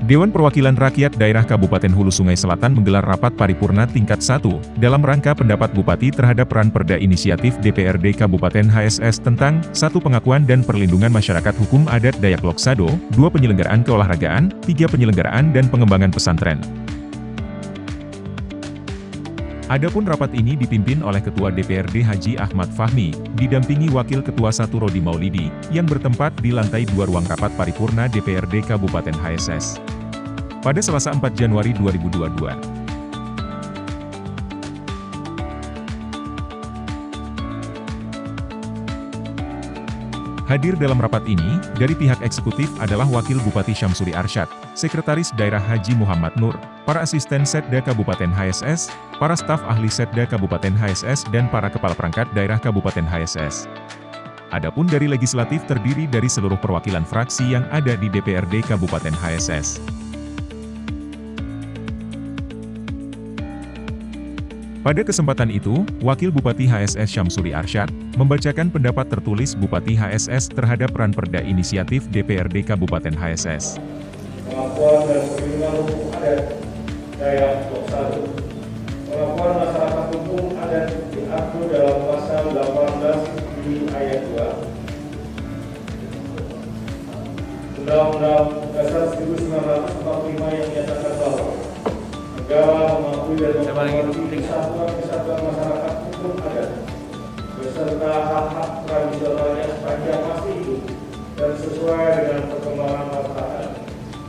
Dewan Perwakilan Rakyat Daerah Kabupaten Hulu Sungai Selatan menggelar rapat paripurna tingkat 1, dalam rangka pendapat Bupati terhadap peran Perda Inisiatif DPRD Kabupaten HSS tentang 1. Pengakuan dan perlindungan masyarakat hukum adat Dayak Loksado, 2. Penyelenggaraan keolahragaan, 3. Penyelenggaraan dan pengembangan pesantren. Adapun rapat ini dipimpin oleh Ketua DPRD Haji Ahmad Fahmi, didampingi Wakil Ketua 1 Rodi Maulidi, yang bertempat di lantai 2 ruang rapat paripurna DPRD Kabupaten HSS. Pada Selasa 4 Januari 2022. Hadir dalam rapat ini, dari pihak eksekutif adalah Wakil Bupati Syamsuri Arsyad, Sekretaris Daerah Haji Muhammad Nur, para asisten Setda Kabupaten HSS, para staf ahli Setda Kabupaten HSS dan para kepala perangkat daerah Kabupaten HSS. Adapun dari legislatif terdiri dari seluruh perwakilan fraksi yang ada di DPRD Kabupaten HSS. Pada kesempatan itu, Wakil Bupati HSS Syamsuri Arsyad, membacakan pendapat tertulis Bupati HSS terhadap peran Perda Inisiatif DPRD Kabupaten HSS. Pengakuan dan perlindungan hukum adat Dayak Loksado. Pengakuan masyarakat hukum adat diatur dalam pasal 18 di ayat 2 Undang-Undang Dasar 1945 yang menyatakan bahwa negara mengakui dan menghormati kesatuan masyarakat hukum adat beserta hak-hak tradisionalnya sepanjang masih hidup dan sesuai dengan perkembangan masyarakat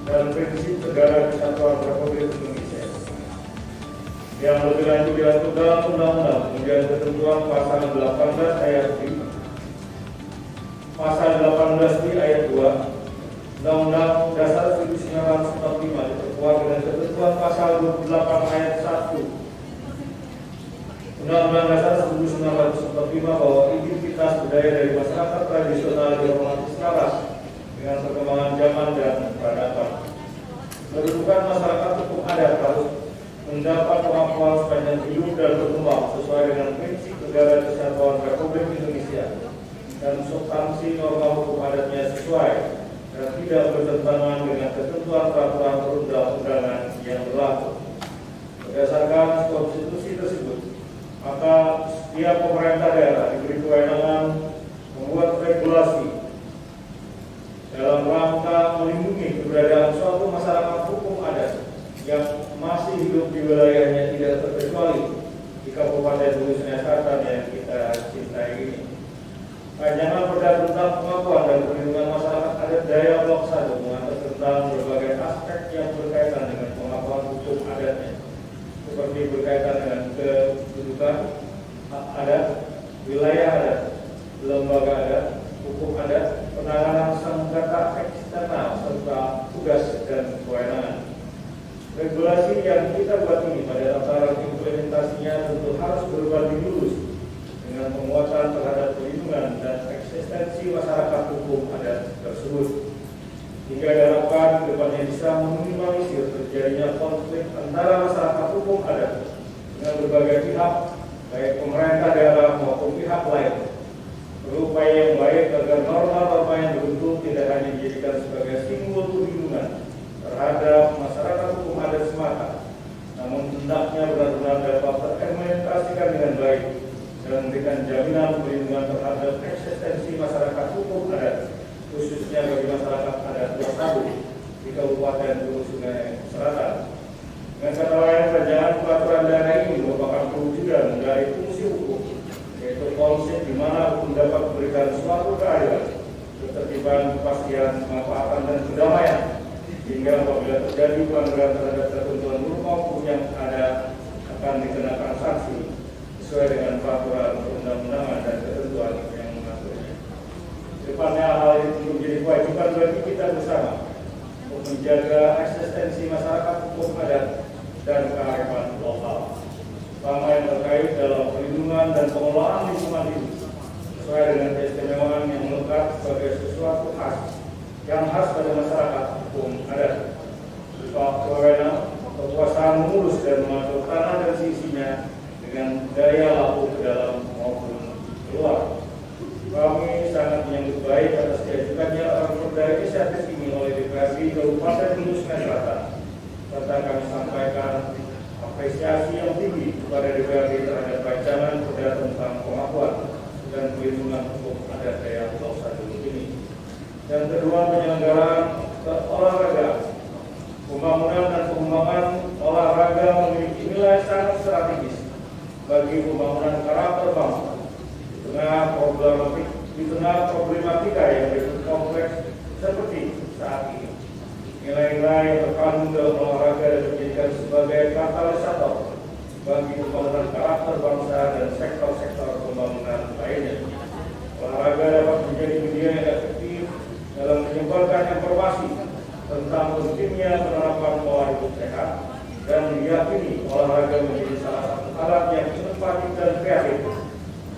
dan prinsip negara kesatuan Republik Indonesia. Yang lebih lanjut diatur dalam undang-undang kemudian ketentuan pasal 18 ayat 5, pasal 18 di ayat 2 Undang-Undang Dasar 1945 diperkuat dengan ketentuan pasal 28 ayat 1 Undang-Undang Dasar 1945 bahwa identitas budaya dari masyarakat tradisional dihormati selaras dengan perkembangan zaman dan peradaban. Kedudukan masyarakat hukum adat harus mendapat pengakuan sepanjang hidup dan berkembang sesuai dengan prinsip negara kesatuan Republik Indonesia dan substansi norma hukum adatnya sesuai dan tidak bertentangan dengan ketentuan peraturan perundang-undangan yang berlaku. Berdasarkan konstitusi tersebut, maka setiap pemerintah daerah diberi kewenangan membuat regulasi dalam rangka melindungi keberadaan suatu masyarakat hukum adat yang masih hidup di wilayahnya tidak terkecuali di Kabupaten Hulu Sungai Selatan yang kita cintai ini. Rancangan Perda tentang pengakuan dan perlindungan masyarakat adat Dayak Loksado mengatur tentang berbagai aspek yang berkaitan dengan pengakuan hukum adatnya, seperti berkaitan dengan kedudukan, hak adat, wilayah adat, lembaga adat, hukum adat, penanganan sengketa eksternal, serta tugas dan kewenangan. Regulasi yang kita buat ini pada tataran implementasinya tentu harus berbanding lurus dengan penguatan terhadap perlindungan dan eksistensi masyarakat hukum adat tersebut, hingga diharapkan kedepannya bisa meminimalisir terjadinya konflik antara masyarakat hukum adat dengan berbagai pihak, baik pemerintah daerah maupun pihak lain. Berupaya yang baik agar norma-norma yang dibentuk tidak hanya dijadikan sebagai simbol perlindungan terhadap masyarakat hukum adat semata, namun hendaknya benar-benar dapat terimplementasikan dengan baik dan memberikan jaminan perlindungan terhadap eksistensi masyarakat hukum adat, khususnya bagi masyarakat adat Loksado di Kabupaten Hulu Sungai Selatan. Dengan kata lain, rancangan peraturan daerah ini merupakan perwujudan dari fungsi hukum, yaitu konsep di mana hukum dapat memberikan suatu keadilan, ketertiban, kepastian, kemanfaatan dan kedamaian, hingga apabila terjadi pelanggaran terhadap ketentuan norma hukum yang ada akan dikenakan sanksi sesuai dengan peraturan perundang-undangan dan ketentuan yang mengaturnya. Depannya hal ini tentu menjadi kewajiban bagi kita bersama untuk menjaga eksistensi masyarakat hukum adat dan kearifan lokal, terutama yang terkait dalam perlindungan dan pengelolaan lingkungan hidup sesuai dengan keistimewaan yang melekat sebagai sesuatu khas yang khas pada masyarakat hukum adat, berupa kewenangan, kekuasaan mengurus dan mengatur tanah dan sisinya dengan daya laku ke dalam maupun keluar. Kami sangat menyambut baik atas diajukannya Perda Inisiatif ini oleh DPRD Kabupaten Hulu Sungai Selatan, serta kami sampaikan apresiasi yang tinggi kepada DPRD terhadap rancangan perda tentang pengakuan dan pelindungan hukum adat daerah Pulau Sadulu ini. Yang kedua, penyelenggaraan olahraga. Pembangunan dan pengembangan olahraga memiliki nilai sangat strategis bagi pembangunan karakter bangsa. Di tengah problematika yang begitu kompleks seperti saat ini, nilai-nilai yang terkandung dalam olahraga dan dijadikan sebagai katalisator bagi pembangunan karakter bangsa dan sektor-sektor pembangunan lainnya. Olahraga dapat menjadi media yang efektif dalam menyebarkan informasi tentang pentingnya penerapan pola hidup sehat dan meyakini olahraga menjadi salah satu alat yang inovatif dan kreatif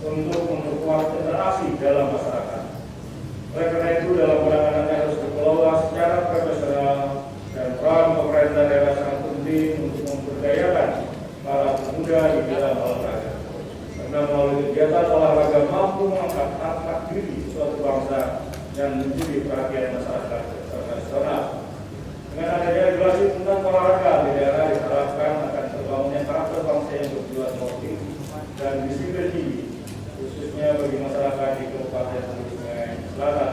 untuk memperkuat interaksi dalam masyarakat. Oleh karena itu, dalam penanganannya harus dikelola secara profesional dan peran pemerintah daerah sangat penting untuk memberdayakan para pemuda di dalam olahraga. Karena melalui kegiatan olahraga mampu mengangkat harkat diri suatu bangsa dan menjadi perhatian masyarakat nasional. Dengan adanya regulasi tentang olahraga di daerah diharapkan akan terbangunnya karakter bangsa yang berjiwa sportif dan disiplin tinggi, khususnya bagi masyarakat di Kabupaten Hulu Sungai Selatan.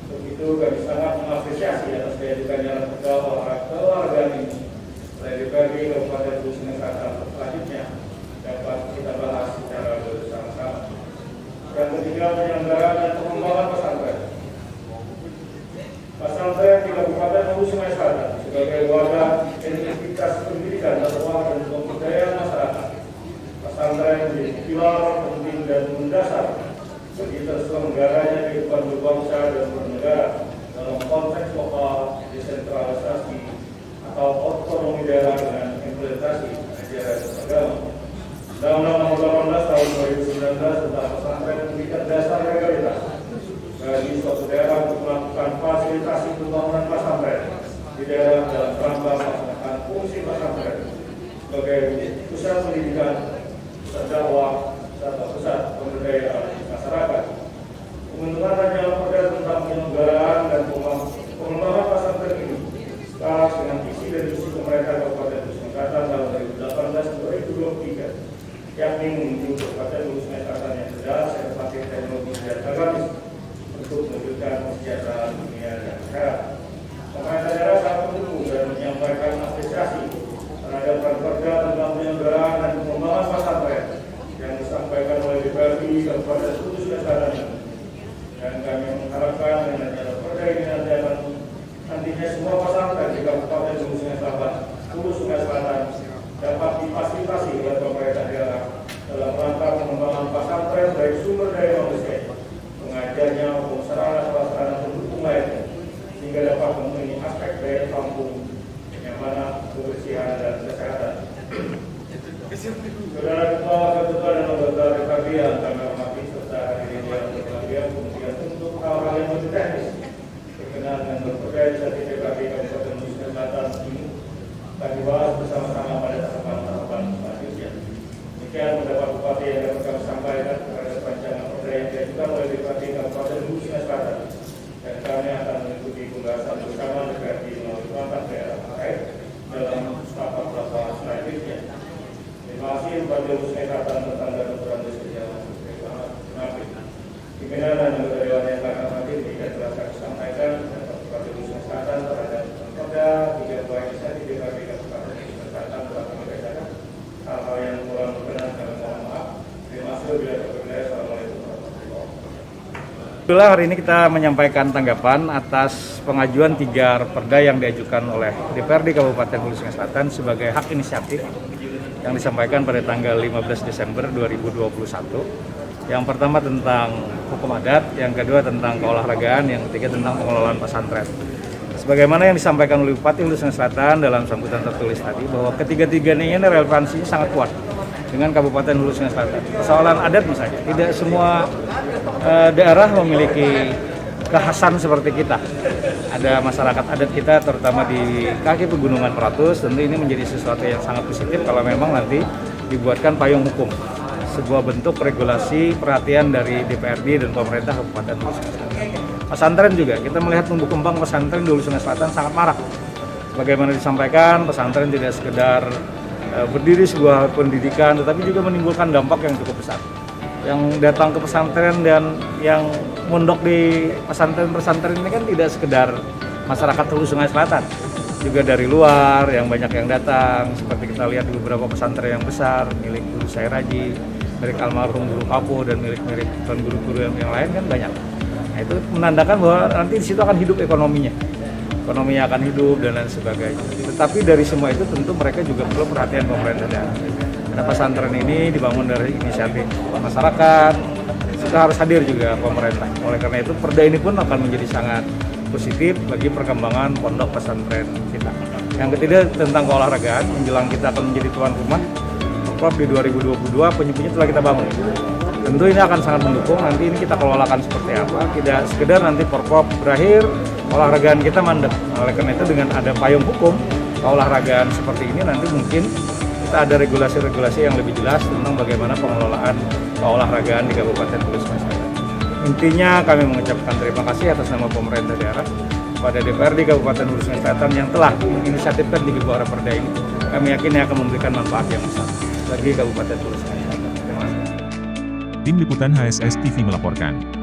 Untuk itu kami sangat mengapresiasi atas diajukannya perda olahraga ini oleh DPRD Kabupaten Hulu Sungai Selatan. Selanjutnya dapat kita bahas secara bersama-sama. Yang ketiga, penyelenggaraan dan pengembangan pesantren. Pesantren di Kabupaten Hulu Sungai Selatan sebagai wadah identitas pendidikan dakwah dan pemberdayaan masyarakat. Pesantren menjadi pilar penting dan mendasar bagi terselenggaranya kehidupan berbangsa dan bernegara dalam konteks lokal, desentralisasi atau otonomi daerah dengan implementasi ajaran agama. Undang-Undang Nomor 18 Tahun 2019 tentang pesantren memberikan dasar legalitas bagi suatu daerah untuk melakukan fasilitasi pembangunan pesantren di daerah dalam rangka melaksanakan fungsi pesantren sebagai pusat pendidikan, pusat dakwah, serta pusat pemberdayaan masyarakat. Pembentukan rancangan perda tentang penyelenggaraan dan pengembangan pesantren ini selaras dengan visi dan misi pemerintah Kabupaten Hulu Sungai Selatan tahun 2018-2023, yakni menuju Kabupaten Hulu Sungai Selatan yang cerdas, inovatif, teknologis dan agamis untuk mewujudkan kesejahteraan dunia dan akhirat. Pemerintah daerah sangat mendukung dan menyampaikan apresiasi terhadap perda tentang penyelenggaraan dan pengembangan pesantren yang disampaikan oleh DPRD Kabupaten Hulu Sungai Selatan ini. Dan kami mengharapkan dengan adanya perda ini nantinya semua pesantren di Kabupaten Hulu Sungai Selatan dapat difasilitasi oleh pemerintah daerah dalam rangka pengembangan pesantren baik sumber daya manusia, pengajarnya maupun sarana pendukung lainnya, sehingga dapat memenuhi aspek daya tampung, kenyamanan, kebersihan dan kesehatan. Saudara Ketua dan anggota DPRD yang kami hormati serta hadirin yang berbahagia, kemudian untuk hal-hal yang lebih teknis berkenaan dengan berbagai inisiatif DPRD Kabupaten Hulu Sungai Selatan ini akan dibahas bersama-sama pada tahapan-tahapan selanjutnya. Demikian pendapat Bupati yang dapat kami sampaikan terhadap rancangan perda yang diajukan oleh DPRD Kabupaten Hulu Sungai Selatan, dan kami akan mengikuti pembahasan bersama DPRD melalui perangkat daerah terkait dalam tahapan-tahapan selanjutnya. Terima kasih Bupati Hulu Sungai Selatan tentang aturan berjalan pimpinan dan anggota dewan yang kami hormati, tidak telah kami sampaikan Bupati Hulu Sungai Selatan terhadap perda 3 buah inisiatif DPRD Kabupaten Hulu Sungai Selatan telah mengerjakan hal-hal yang kurang berkenan, kami mohon maaf. Terima kasih. Bila terpercaya. Assalamualaikum warahmatullahi wabarakatuh. Itulah hari ini kita menyampaikan tanggapan atas pengajuan 3 perda yang diajukan oleh DPRD Kabupaten Hulu Sungai Selatan sebagai hak inisiatif yang disampaikan pada tanggal 15 Desember 2021. Yang pertama tentang hukum adat, yang kedua tentang keolahragaan, yang ketiga tentang pengelolaan pesantren. Sebagaimana yang disampaikan oleh Bupati Hulu Sungai Selatan dalam sambutan tertulis tadi, bahwa ketiga-tiganya ini relevansinya sangat kuat dengan Kabupaten Hulu Sungai Selatan. Persoalan adat misalnya, tidak semua daerah memiliki kekhasan seperti kita. Ada masyarakat adat kita terutama di kaki pegunungan Meratus, tentu ini menjadi sesuatu yang sangat positif kalau memang nanti dibuatkan payung hukum, sebuah bentuk regulasi perhatian dari DPRD dan pemerintah Kabupaten Hulu Sungai Selatan. Pesantren juga, kita melihat tumbuh kembang pesantren di Hulu Sungai Selatan sangat marak. Bagaimana disampaikan, pesantren tidak sekedar berdiri sebuah pendidikan, tetapi juga menimbulkan dampak yang cukup besar. Yang datang ke pesantren dan yang mondok di pesantren-pesantren ini kan tidak sekedar masyarakat Hulu Sungai Selatan, juga dari luar yang banyak yang datang, seperti kita lihat di beberapa pesantren yang besar, milik Guru Sairaji, milik almarhum Guru Kapo, dan milik-milik tuan guru-guru yang lain kan banyak. Nah, itu menandakan bahwa nanti di situ akan hidup ekonominya akan hidup dan lain sebagainya. Tetapi dari semua itu tentu mereka juga perlu perhatian pemerintah daerah. Karena pesantren ini dibangun dari inisiatif masyarakat, kita harus hadir juga pemerintah. Oleh karena itu perda ini pun akan menjadi sangat positif bagi perkembangan pondok pesantren kita. Yang ketiga tentang keolahragaan, menjelang kita akan menjadi tuan rumah, Prop di 2022 penyu-penyu telah kita bangun. Tentu ini akan sangat mendukung, nanti ini kita kelolakan seperti apa, tidak sekedar nanti Porprov berakhir, olahragaan kita mandek. Oleh karena itu dengan ada payung hukum, keolahragaan seperti ini nanti mungkin kita ada regulasi-regulasi yang lebih jelas tentang bagaimana pengelolaan keolahragaan di Kabupaten Hulu Sungai Selatan. Intinya kami mengucapkan terima kasih atas nama pemerintah daerah kepada DPRD Kabupaten Hulu Sungai Selatan yang telah menginisiatifkan di bawah perda ini. Kami yakin ini akan memberikan manfaat yang besar bagi Kabupaten Hulu Sungai Selatan. Terima kasih. Tim Liputan HSS TV melaporkan.